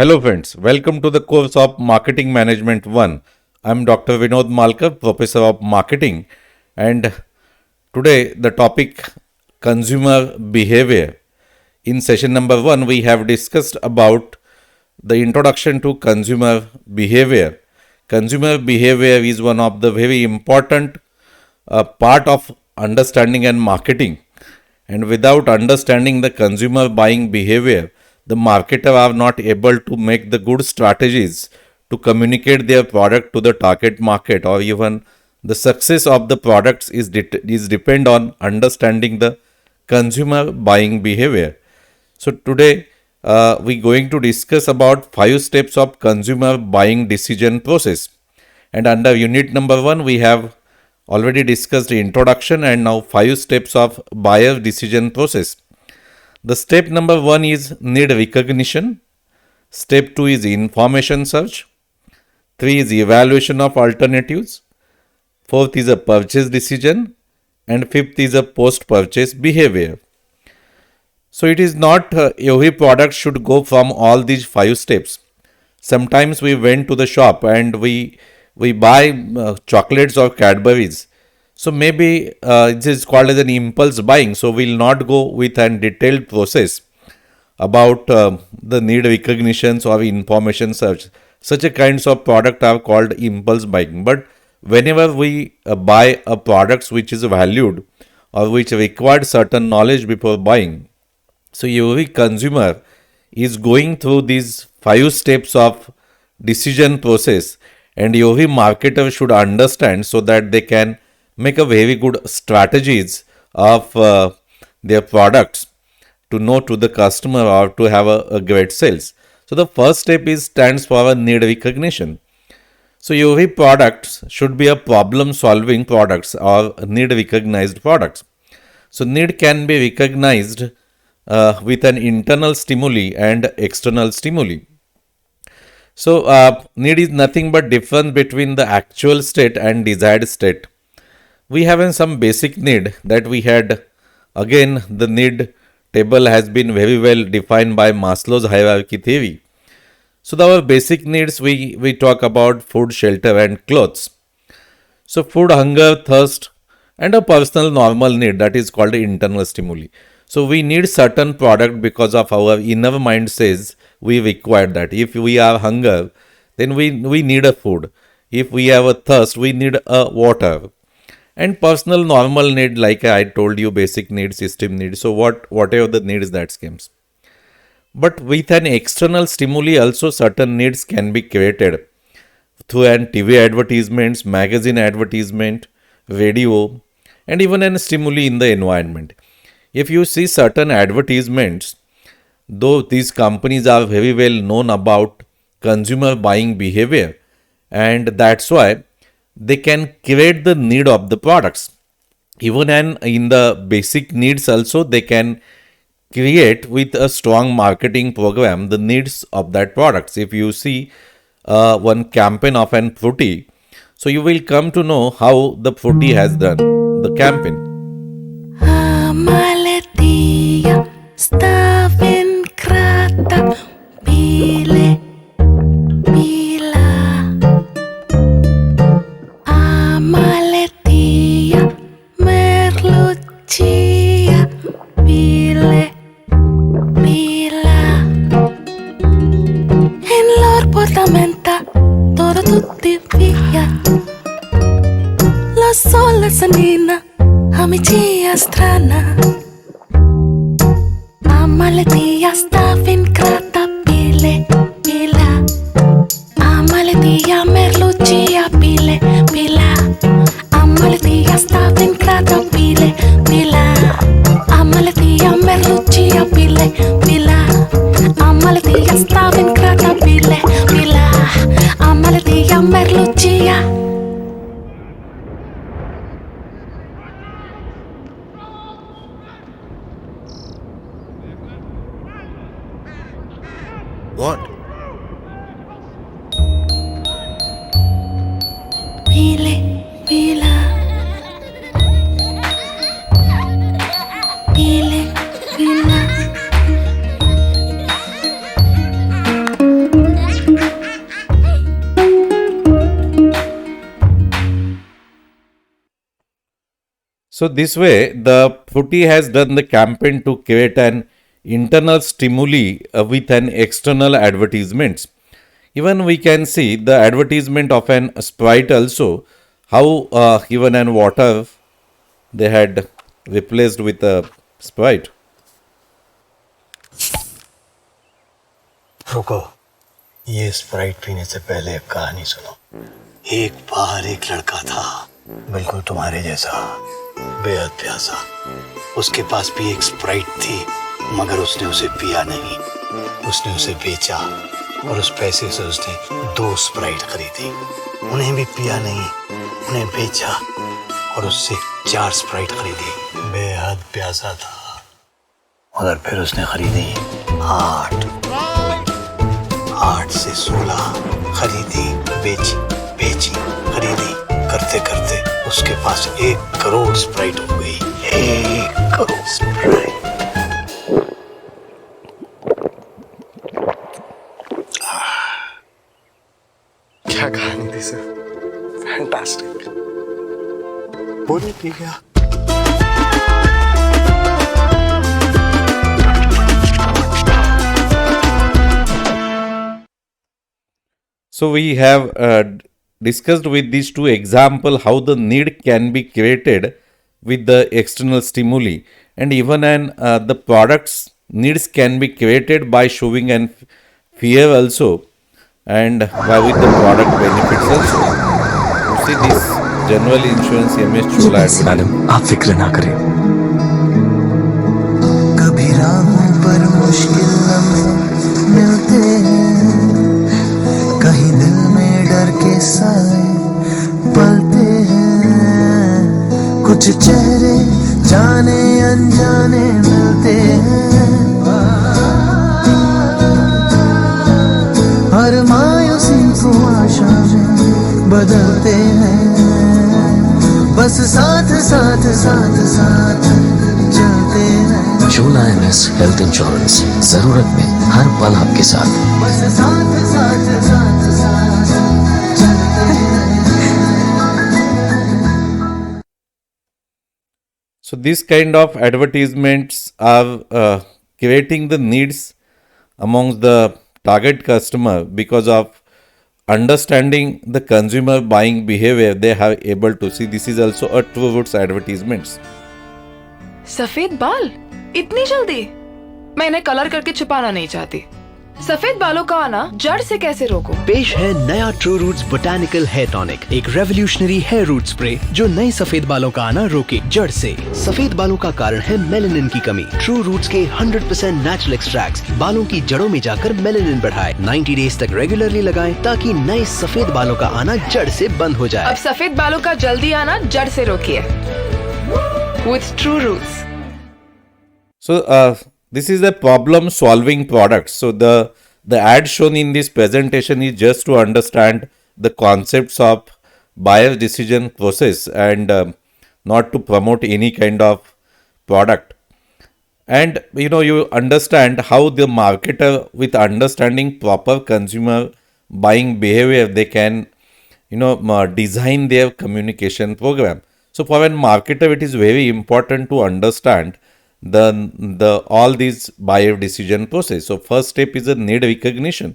Hello friends, welcome to the course of Marketing Management 1. I'm Dr. Vinod Malkar, Professor of Marketing, and today the topic consumer behavior. In session number 1 we have discussed about the introduction to consumer behavior. Consumer behavior is one of the very important part of understanding and marketing, and without understanding the consumer buying behavior, the marketer are not able to make the good strategies to communicate their product to the target market, or even the success of the products is depend on understanding the consumer buying behavior. So today we going to discuss about 5 steps of consumer buying decision process. And under unit number 1 we have already discussed the introduction, and now 5 steps of buyer decision process. The step number 1 is need recognition. Step 2 is information search. 3 is evaluation of alternatives. Fourth is a purchase decision. And fifth is a post purchase behavior. So it is not every product should go from all these 5 steps. Sometimes we went to the shop and we buy chocolates or Cadbury's. So maybe it is called as an impulse buying. So we'll not go with a detailed process about the need recognitions or information search. Such a kinds of product are called impulse buying. But whenever we buy a product which is valued or which required certain knowledge before buying, so every consumer is going through these 5 steps of decision process, and every marketer should understand so that they can make a very good strategies of their products to know to the customer or to have a great sales. So the first step is stands for a need recognition. So every product should be a problem solving products or need recognized products. So need can be recognized with an internal stimuli and external stimuli. So need is nothing but difference between the actual state and desired state. We have some basic need that we had. Again, the need table has been very well defined by Maslow's hierarchy theory. So our basic needs, we talk about food, shelter and clothes. So food, hunger, thirst and a personal normal need, that is called internal stimuli. So we need certain product because of our inner mind says we require that. If we have hunger, then we need a food. If we have a thirst, we need a water. And personal normal need, like I told you, basic need, system need. So whatever the needs that schemes. But with an external stimuli also certain needs can be created through an TV advertisements, magazine advertisement, radio, and even an stimuli in the environment. If you see certain advertisements, though these companies are very well known about consumer buying behavior, and that's why they can create the need of the products. Even in the basic needs also they can create with a strong marketing program the needs of that products. If you see one campaign of an fruity, so you will come to know how the fruity has done the campaign. Amaletia stavin krata bile bila. Amaletia merlucia bile bila. In lor portamenta todo tutti via. La sola sanina amicia strana. Amaletia stavin krata bile bila. Amaletia merlucia bile bila. Amaletia stavin krata bile bila. Amaletia merlucia bile bila. Amaletia stavin krata bile bila. Amaletia merlucia. What? Bile bila. Bile bila. So this way, the Fruity has done the campaign to create an internal stimuli with an external advertisements. Even we can see the advertisement of an Sprite also, how even an water they had replaced with a Sprite. रुको, ये Sprite पीने से पहले एक कहानी सुनो। एक बार एक लड़का था, बिल्कुल तुम्हारे जैसा, बेहद प्यासा। उसके पास भी एक स्प्राइट थी, मगर उसने उसे पिया नहीं। उसने उसे बेचा और उस पैसे से उसने 2 स्प्राइट खरीदी। उन्हें भी पिया नहीं, उन्हें बेचा और उससे 4 स्प्राइट खरीदी। बेहद प्यासा था, मगर फिर उसने खरीदी 8। 8 से 16 खरीदी, बेची, बेची, खरीदी, करते करते उसके पास 1 करोड़ स्प्राइट हो गई। 1 करोड़ स्प्राइट। क्या कहानी थी सर, फैंटास्टिक। बोलिए पी गया। So we have discussed with these two example how the need can be created with the external stimuli, and even an the products needs can be created by showing an fear also, and by with the product benefits also. You see this general insurance MS Chola advertisement. Madam, आप फिक्र ना करें। कभी राहों पर मुश्किल लम्हे मिलते हैं, कहीं दिल में डर के साए पलते हैं। कुछ चेहरे जाने अनजाने मिलते हैं, हर मायूसी को आशा में बदलते हैं। बस साथ साथ साथ साथ चलते हैं। चोला MS हेल्थ इंश्योरेंस, जरूरत में हर पल आपके साथ। बस साथ साथ साथ साथ चलते हैं। So this kind of advertisements are creating the needs amongst the target customer because of understanding the consumer buying behavior. They are able to see this is also a true roots advertisements. सफेद बाल इतनी जल्दी? मैं इन्हें colour करके छुपाना नहीं चाहती। सफेद बालों का आना जड़ से कैसे रोकूं? पेश है नया True Roots botanical hair tonic, एक रेवोल्यूशनरी हेयर रूट स्प्रे जो नए सफेद बालों का आना रोके जड़ से। सफेद बालों का कारण है मेलानिन की कमी। ट्रू रूट्स के 100% नेचुरल एक्सट्रैक्ट्स बालों की जड़ों में जाकर मेलानिन बढ़ाए। 90 डेज तक रेगुलरली लगाएं ताकि नए सफेद बालों का आना जड़ से बंद हो जाए। अब सफेद बालों का जल्दी आना जड़ से रोकिए with True Roots. So this is a problem solving product. So the ad shown in this presentation is just to understand the concepts of buyer decision process and not to promote any kind of product. And you understand how the marketer with understanding proper consumer buying behavior, they can design their communication program. So for a marketer it is very important to understand the all these buyer decision process. So first step is a need recognition,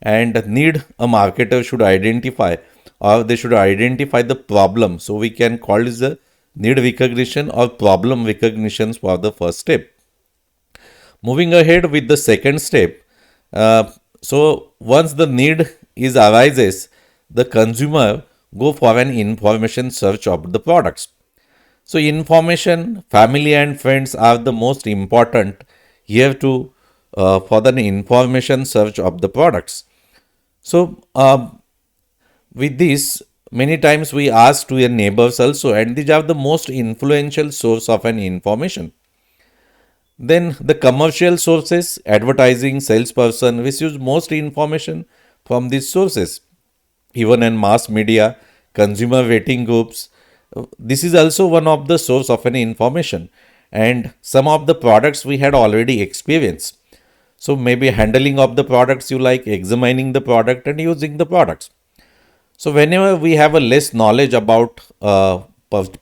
and need a marketer should identify, or they should identify the problem. So we can call this the need recognition or problem recognitions for the first step. Moving ahead with the second step, so once the need is arises, the consumer go for an information search of the products. So information, family and friends are the most important here to for the information search of the products. So with this, many times we ask to your neighbors also, and these are the most influential source of an information. Then the commercial sources, advertising, salesperson receives most information from these sources. Even in mass media, consumer rating groups, this is also one of the source of an information. And some of the products we had already experienced. So maybe handling of the products you like, examining the product and using the products. So whenever we have a less knowledge about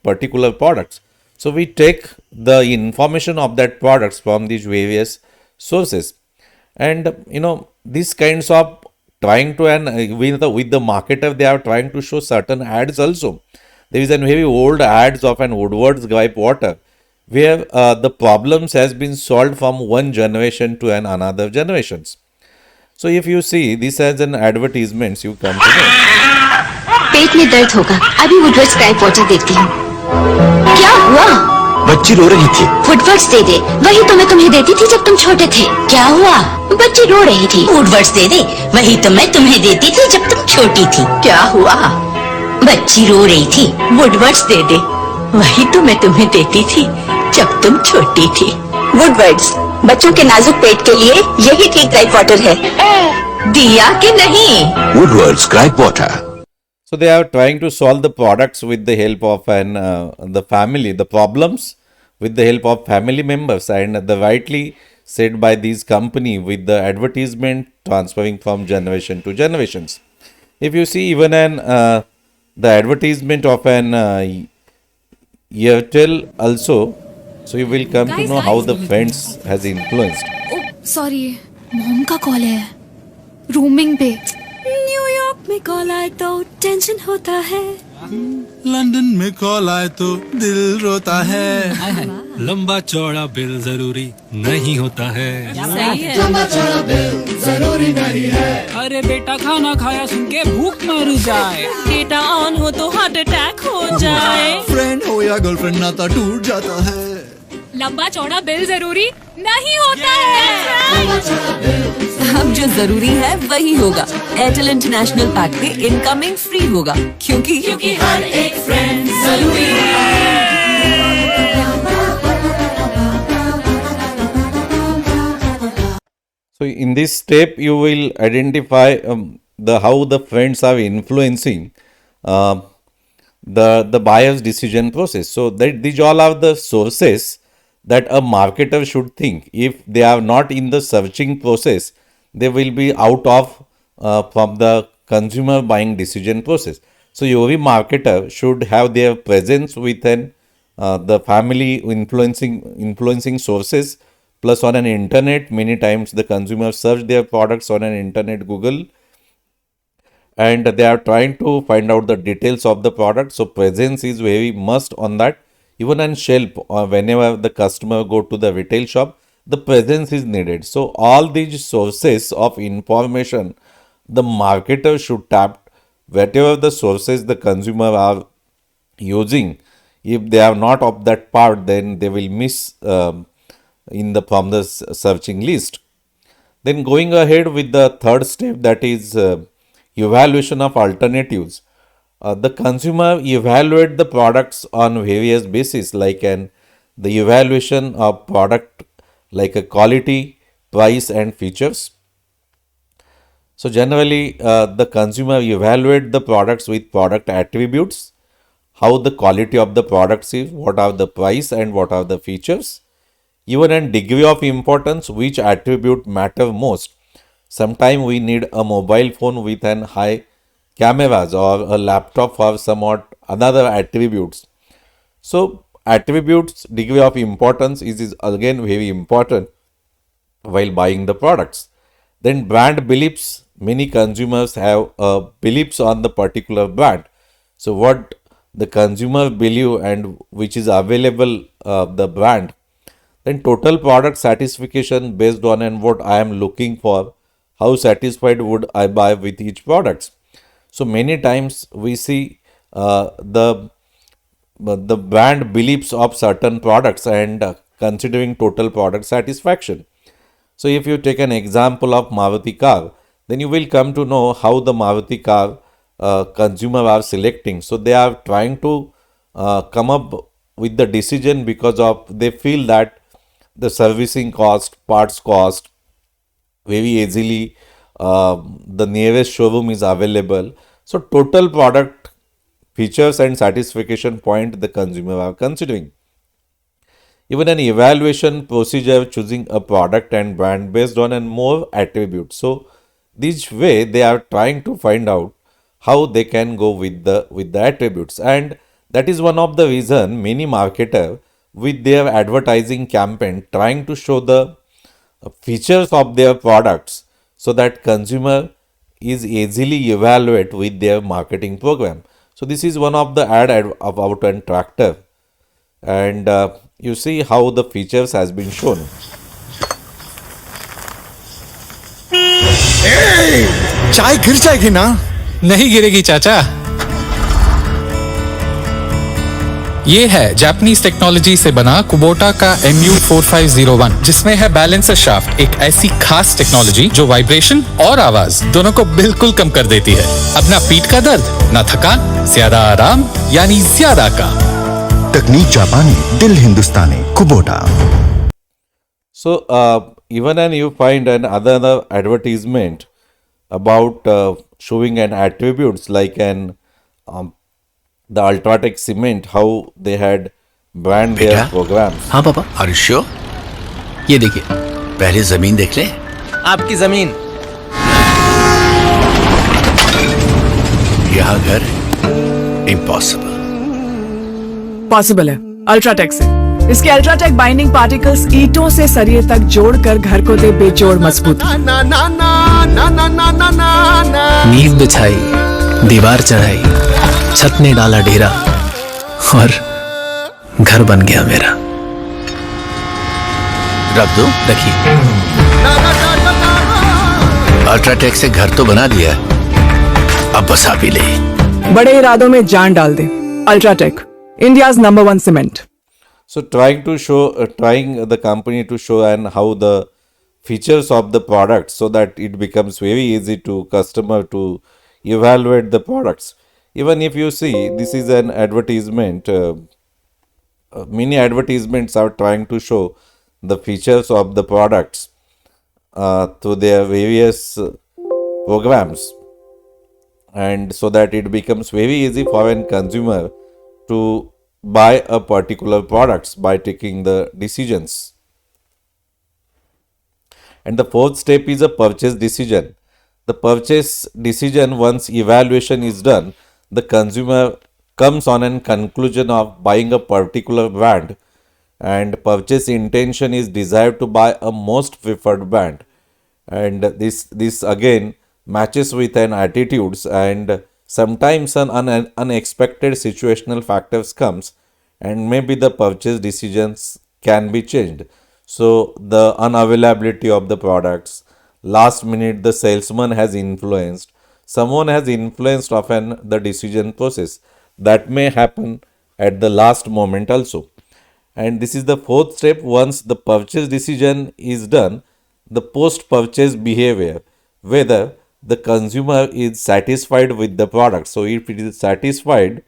particular products, So we take the information of that products from these various sources, and these kinds of trying to, and with the marketer they are trying to show certain ads also. There is a very old ads of an Woodward's gripe water where the problems has been solved from one generation to an another generations. So if you see this as an advertisements, you come to know. पेट में दर्द होगा अभी वुडवर्ड्स क्राइप water देती हूँ क्या हुआ बच्ची रो रही थी वुडवर्ड्स दे दे वही तो मैं तुम्हें देती थी जब तुम छोटे थे क्या हुआ बच्ची रो रही थी वुडवर्ड्स दे दे वही तो मैं तुम्हें देती थी जब तुम छोटी थी क्या हुआ बच्ची रो रही थी वुडवर्ड्स दे दे वही तो मैं तुम्हें देती थी जब तुम छोटी थी वुडवर्ड्स बच्चों के नाजुक पेट के लिए यही ठीक क्राइप वाटर है दिया कि नहीं वुडवर्ड्स क्राइप water So they are trying to solve the products with the help of the family, the problems with the help of family members, and the rightly said by these company with the advertisement transferring from generation to generations. If you see even the advertisement of an Airtel also, so you will come to know how the friends has influenced. Sorry mom का call है rooming पे New York में call आए तो tension होता है London में call आए तो दिल रोता है लंबा चौड़ा बिल जरूरी नहीं होता है लंबा चौड़ा बिल जरूरी नहीं है अरे बेटा खाना खाया सुन के भूख मर जाए डेटा ऑन हो तो हार्ट अटैक हो जाए फ्रेंड हो या गर्लफ्रेंड नाता टूट जाता है लंबा चौड़ा बिल जरूरी नहीं होता है अब जो जरूरी है वही होगा एयरटेल इंटरनेशनल पैक पे इनकमिंग फ्री होगा क्योंकि हर एक फ्रेंड जरूरी है So in this step, you will identify the how the friends are influencing the buyer's decision process. So that these all are the sources that a marketer should think. If they are not in the searching process, they will be out of from the consumer buying decision process. So every marketer should have their presence within the family influencing sources, plus on an internet. Many times the consumers search their products on an internet, Google, and they are trying to find out the details of the product. So presence is very must on that. Even on shelf, or whenever the customer go to the retail shop, the presence is needed. So all these sources of information, the marketer should tap whatever the sources the consumer are using. If they are not of that part, then they will miss in the from the searching list. Then going ahead with the third step, that is evaluation of alternatives. The consumer evaluate the products on various basis, like the evaluation of product like a quality, price, and features. So generally, the consumer evaluate the products with product attributes, how the quality of the products is, what are the price, and what are the features. Even in degree of importance, which attribute matter most. Sometimes we need a mobile phone with an high cameras or a laptop for somewhat other attributes. So attributes degree of importance is again very important while buying the products. Then brand beliefs, many consumers have beliefs on the particular brand. So what the consumer believe and which is available the brand. Then total product satisfaction based on and what I am looking for, how satisfied would I buy with each product. So many times we see the brand beliefs of certain products and considering total product satisfaction. So if you take an example of Maruti car, then you will come to know how the Maruti car consumer are selecting. So they are trying to come up with the decision because of they feel that the servicing cost, parts cost, very easily the nearest showroom is available. So total product features and satisfaction point the consumer are considering. Even an evaluation procedure choosing a product and brand based on and more attributes. So this way they are trying to find out how they can go with the attributes, and that is one of the reason many marketer with their advertising campaign, trying to show the features of their products so that consumer is easily evaluate with their marketing program. So this is one of the about an tractor, and you see how the features has been shown. चाय गिर जाएगी ना? नहीं गिरेगी चाचा। ये है Japanese technology से बना कुबोटा का MU4501, जिसमें है बैलेंसर शाफ्ट, एक ऐसी खास टेक्नोलॉजी जो वाइब्रेशन और आवाज दोनों को बिल्कुल कम कर देती है। अब ना पीठ का दर्द, ना थकान, ज्यादा आराम यानी ज्यादा काम। तकनीक जापानी, दिल हिंदुस्तानी, Kubota. So even and you find an other advertisement about showing an attributes like an the Ultratech cement, how they had brand their programs. हाँ पापा, आर यू श्योर? ये देखिए। पहले जमीन देख ले। आपकी जमीन। यहाँ घर इम्पॉसिबल। पॉसिबल है अल्ट्राटेक से। इसके अल्ट्राटेक बाइंडिंग पार्टिकल्स ईंटों से सरिये तक जोड़कर घर को दे बेजोड़ मजबूत। नींव बिछाई, दीवार चढ़ाई, छत ने डाला डेरा और घर बन गया मेरा। रख दो। रखिए। अल्ट्राटेक से घर तो बना दिया, अब बसा भी ले। बड़े इरादों में जान डाल दे। UltraTech, India's number 1 cement. So trying the company to show and how the features of the product so that it becomes very easy to customer to evaluate the products. Even if you see, this is an advertisement. Many advertisements are trying to show the features of the products through their various programs, and so that it becomes very easy for a consumer to buy a particular products by taking the decisions. And the fourth step is a purchase decision. The purchase decision, once evaluation is done, the consumer comes on a conclusion of buying a particular brand, and purchase intention is desired to buy a most preferred brand. And this again matches with an attitudes, and sometimes an unexpected situational factors comes, and maybe the purchase decisions can be changed. So the unavailability of the products, last minute the salesman has influenced, someone has influenced often the decision process. That may happen at the last moment also. And this is the fourth step. Once the purchase decision is done, the post purchase behavior, whether the consumer is satisfied with the product. So if it is satisfied,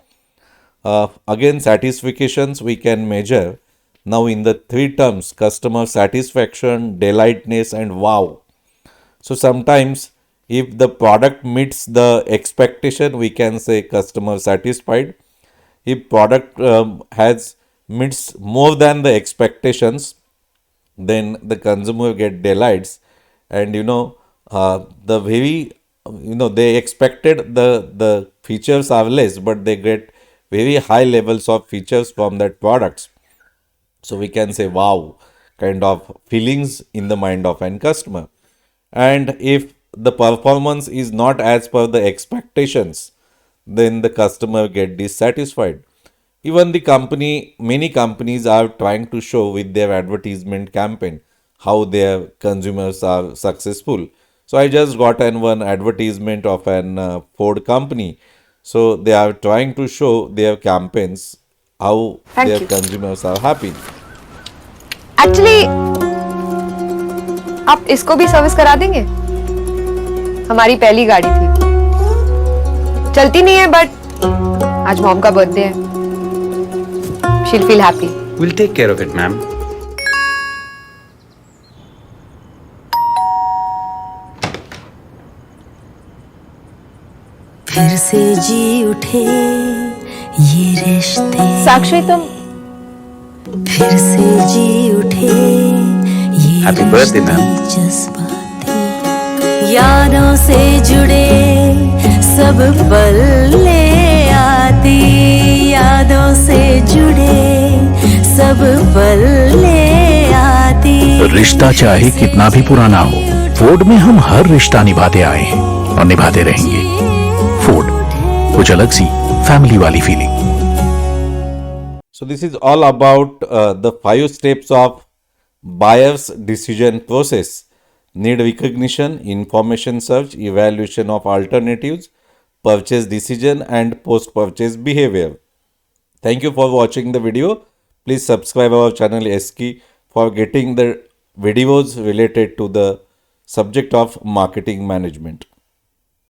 again satisfactions we can measure now in the 3 terms: customer satisfaction, delightness, and wow. So sometimes if the product meets the expectation, we can say customer satisfied. If product has meets more than the expectations, then the consumer get delights. And the very they expected the features are less, but they get very high levels of features from that products. So we can say wow kind of feelings in the mind of an customer. And if the performance is not as per the expectations, then the customer get dissatisfied. Even many companies are trying to show with their advertisement campaign how their consumers are successful. So I just got one advertisement of an Ford company. So they are trying to show their campaigns how their consumers are happy. Actually आप इसको भी service करा देंगे? हमारी पहली गाड़ी थी, चलती नहीं है, बट आज मॉम का बर्थडे है, she'll feel happy. We'll take care of it, ma'am. फिर से जी उठे ये रिश्ते, साक्षी तुम फिर से जी उठे ये Happy birthday, ma'am. जज्बाते, यादों से जुड़े सब पल ले आती, यादों से जुड़े सब पल ले आती। रिश्ता चाहे कितना भी पुराना हो, फोर्ड में हम हर रिश्ता निभाते आए हैं और निभाते रहेंगे। फोर्ड, कुछ अलग सी फैमिली वाली feeling. So this is all about the 5 steps of buyer's decision process: need recognition, information search, evaluation of alternatives, purchase decision, and post-purchase behavior. Thank you for watching the video. Please subscribe our channel SK for getting the videos related to the subject of marketing management.